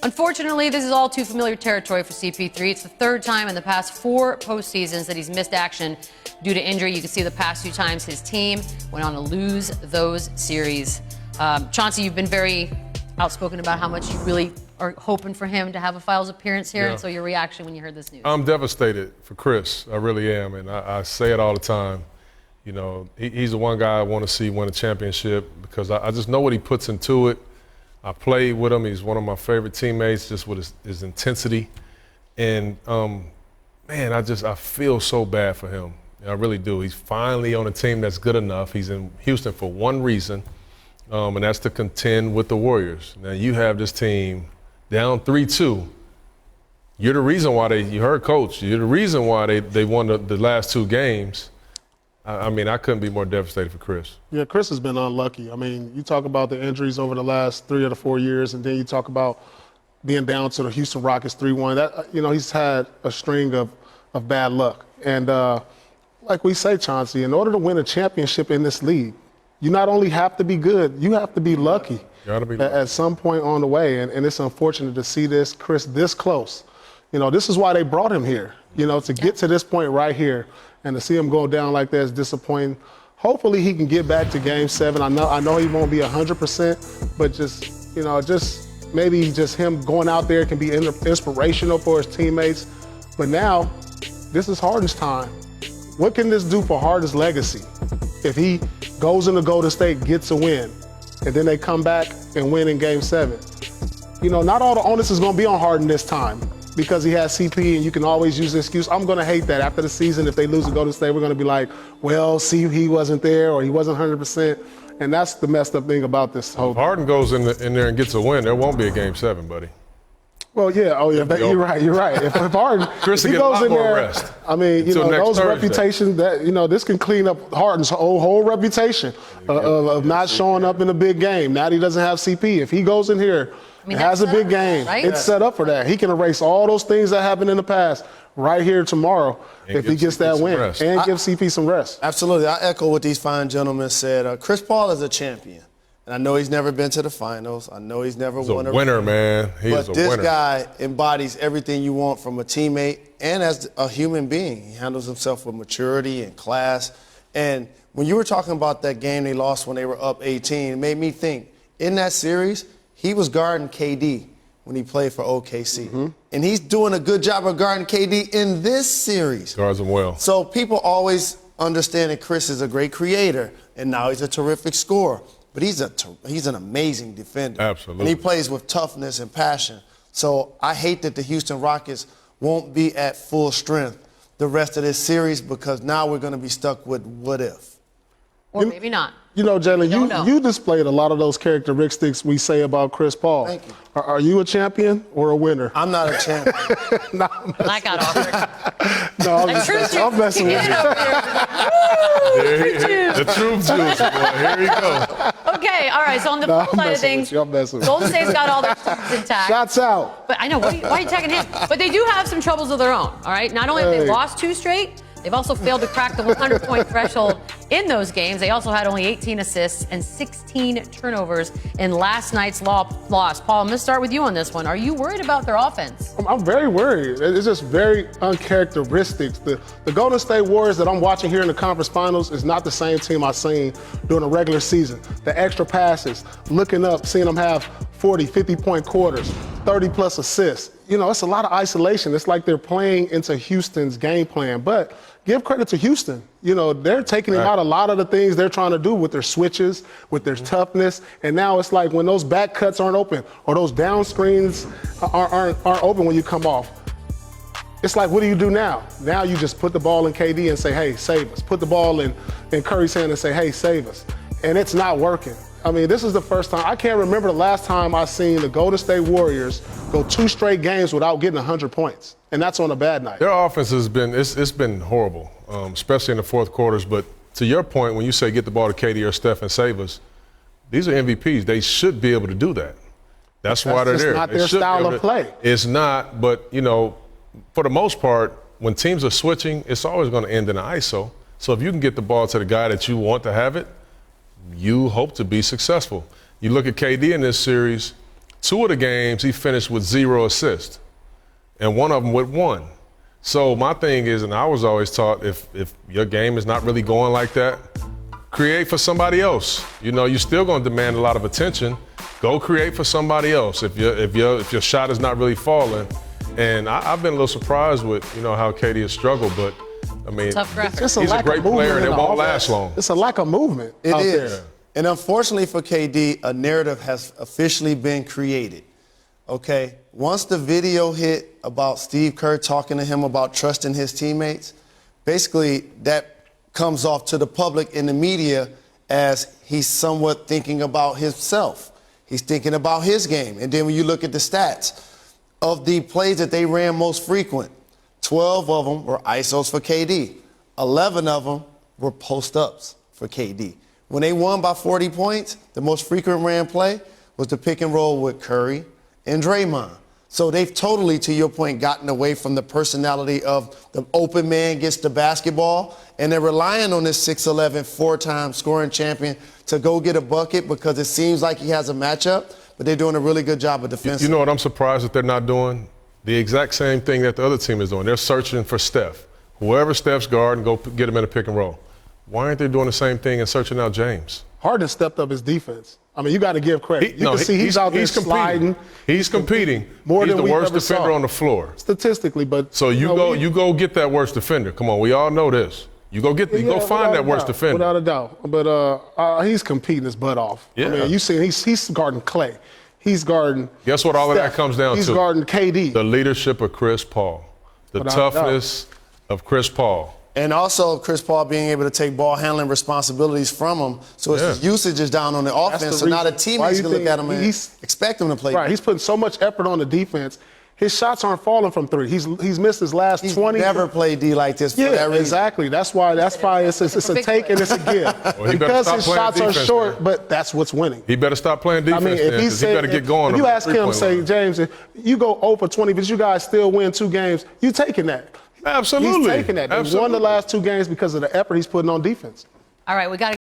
Unfortunately, this is all too familiar territory for CP3. It's the third time in the past 4 postseasons that he's missed action due to injury. You can see the past 2 times his team went on to lose those series. Chauncey, you've been very outspoken about how much you really are hoping for him to have a finals appearance here. Yeah. And so your reaction when you heard this news? I'm devastated for Chris. I really am. And I say it all the time. You know, he's the one guy I want to see win a championship because I just know what he puts into it. I played with him. He's one of my favorite teammates just with his intensity. And, man, I feel so bad for him. I really do. He's finally on a team that's good enough. He's in Houston for one reason, and that's to contend with the Warriors. Now, you have this team down 3-2. You're the reason why you heard Coach, you're the reason why they won the last 2 games. I mean, I couldn't be more devastated for Chris. Yeah, Chris has been unlucky. I mean, you talk about the injuries over the last 3 or 4 years, and then you talk about being down to the Houston Rockets 3-1. That, you know, he's had a string of bad luck. And like we say, Chauncey, in order to win a championship in this league, you not only have to be good, you have to be lucky at some point on the way. And it's unfortunate to see Chris this close. You know, this is why they brought him here, you know, to get to this point right here. And to see him go down like that is disappointing. Hopefully he can get back to Game 7. I know he won't be 100%, but just maybe him going out there can be inspirational for his teammates. But now, this is Harden's time. What can this do for Harden's legacy? If he goes into Golden State, gets a win, and then they come back and win in Game 7. You know, not all the onus is going to be on Harden this time, because he has CP and you can always use the excuse. I'm going to hate that after the season. If they lose to Golden State, we're going to be like, well, see, he wasn't there or he wasn't 100%. And that's the messed up thing about this whole thing. If Harden goes in there and gets a win, there won't be a Game 7, buddy. Well, yeah. Oh, yeah. You're right. If Harden Chris if he goes in there, rest. I mean, you know, those reputations that, you know, this can clean up Harden's whole reputation of not showing up in a big game. Now that he doesn't have CP. If he goes in here, has a big game. Right? It's set up for that. He can erase all those things that happened in the past right here tomorrow if he gets that win and give CP some rest. Absolutely. I echo what these fine gentlemen said. Chris Paul is a champion. And I know he's never been to the finals. I know he's never won a winner, man. He's a winner. But this guy embodies everything you want from a teammate and as a human being. He handles himself with maturity and class. And when you were talking about that game they lost when they were up 18, it made me think, in that series, he was guarding KD when he played for OKC. Mm-hmm. And he's doing a good job of guarding KD in this series. Guards him well. So people always understand that Chris is a great creator, and now he's a terrific scorer. But he's an amazing defender. Absolutely. And he plays with toughness and passion. So I hate that the Houston Rockets won't be at full strength the rest of this series because now we're going to be stuck with what if. Or maybe not. You know, Jalen, you displayed a lot of those characteristics we say about Chris Paul. Thank you. Are you a champion or a winner? I'm not a champion. No, I got offered. No, I'm messing with you. The truth juice, boy. Here you go. Okay, all right. So on the flip side of things, Golden State's got all their students intact. Shots out. But I know, why are you tagging him? But they do have some troubles of their own, all right? Not only have they lost 2 straight, they've also failed to crack the 100-point threshold in those games. They also had only 18 assists and 16 turnovers in last night's loss. Paul, I'm going to start with you on this one. Are you worried about their offense? I'm very worried. It's just very uncharacteristic. The Golden State Warriors that I'm watching here in the conference finals is not the same team I've seen during the regular season. The extra passes, looking up, seeing them have 40, 50-point quarters, 30-plus assists. You know, it's a lot of isolation. It's like they're playing into Houston's game plan. But give credit to Houston. You know, they're taking out a lot of the things they're trying to do with their switches, with their toughness. And now it's like when those back cuts aren't open or those down screens aren't open when you come off, it's like, what do you do now? Now you just put the ball in KD and say, hey, save us. Put the ball in Curry's hand and say, hey, save us. And it's not working. I mean, this is the first time. I can't remember the last time I seen the Golden State Warriors go 2 straight games without getting 100 points. And that's on a bad night. Their offense has been, it's been horrible, especially in the fourth quarters. But to your point, when you say get the ball to KD or Steph and save us, these are MVPs. They should be able to do that. That's why they're there. It's not their style of play. It's not, but, you know, for the most part, when teams are switching, it's always going to end in an ISO. So if you can get the ball to the guy that you want to have it, you hope to be successful. You look at KD in this series, 2 of the games he finished with 0 assists, and one of them with 1. So my thing is, and I was always taught, if your game is not really going like that, create for somebody else. You know, you're still going to demand a lot of attention. Go create for somebody else if your shot is not really falling. And I've been a little surprised with, you know, how KD has struggled, but I mean, Tough graphic. Just he's a lack great of movement player and in it the won't offense. last long. It's a lack of movement It out is. there. And unfortunately for KD, a narrative has officially been created. Okay? Once the video hit about Steve Kerr talking to him about trusting his teammates, basically that comes off to the public in the media as he's somewhat thinking about himself. He's thinking about his game. And then when you look at the stats of the plays that they ran most frequent, 12 of them were ISOs for KD. 11 of them were post-ups for KD. When they won by 40 points, the most frequent ran play was the pick and roll with Curry and Draymond. So they've totally, to your point, gotten away from the personality of the open man gets the basketball, and they're relying on this 6'11", 4-time scoring champion to go get a bucket because it seems like he has a matchup, but they're doing a really good job of defense. You know what I'm surprised that they're not doing? The exact same thing that the other team is doing. They're searching for Steph. Whoever Steph's guard, and go get him in a pick and roll. Why aren't they doing the same thing and searching out James? Harden stepped up his defense. I mean, you got to give credit. You can see he's out there sliding. He's competing. More he's than the we worst ever defender saw. on the floor. Statistically, but So you go get that worst defender. Come on, we all know this. You go find that worst defender. Without a doubt. But he's competing his butt off. Yeah. I mean, you see, he's guarding Clay. He's guarding. Guess what all of that Steph. comes down He's to? guarding KD. The leadership of Chris Paul. The Without a doubt. toughness of Chris Paul. And also Chris Paul being able to take ball handling responsibilities from him. So his usage is down on the offense. So now the teammates can look at him and expect him to play. Right, he's putting so much effort on the defense. His shots aren't falling from 3. He's missed his last He's 20. never played D like this for that reason. Exactly. That's why it's a take and it's a give. Well, he better because stop his playing shots are defense, short, man. but that's what's winning. He better stop playing defense. I mean, if he better get going. if you on the ask him, three-point say, line. James, if you go 0 for 20, but you guys still win 2 games, you taking that. Absolutely. He's taking that. He won the last 2 games because of the effort he's putting on defense. All right, we got to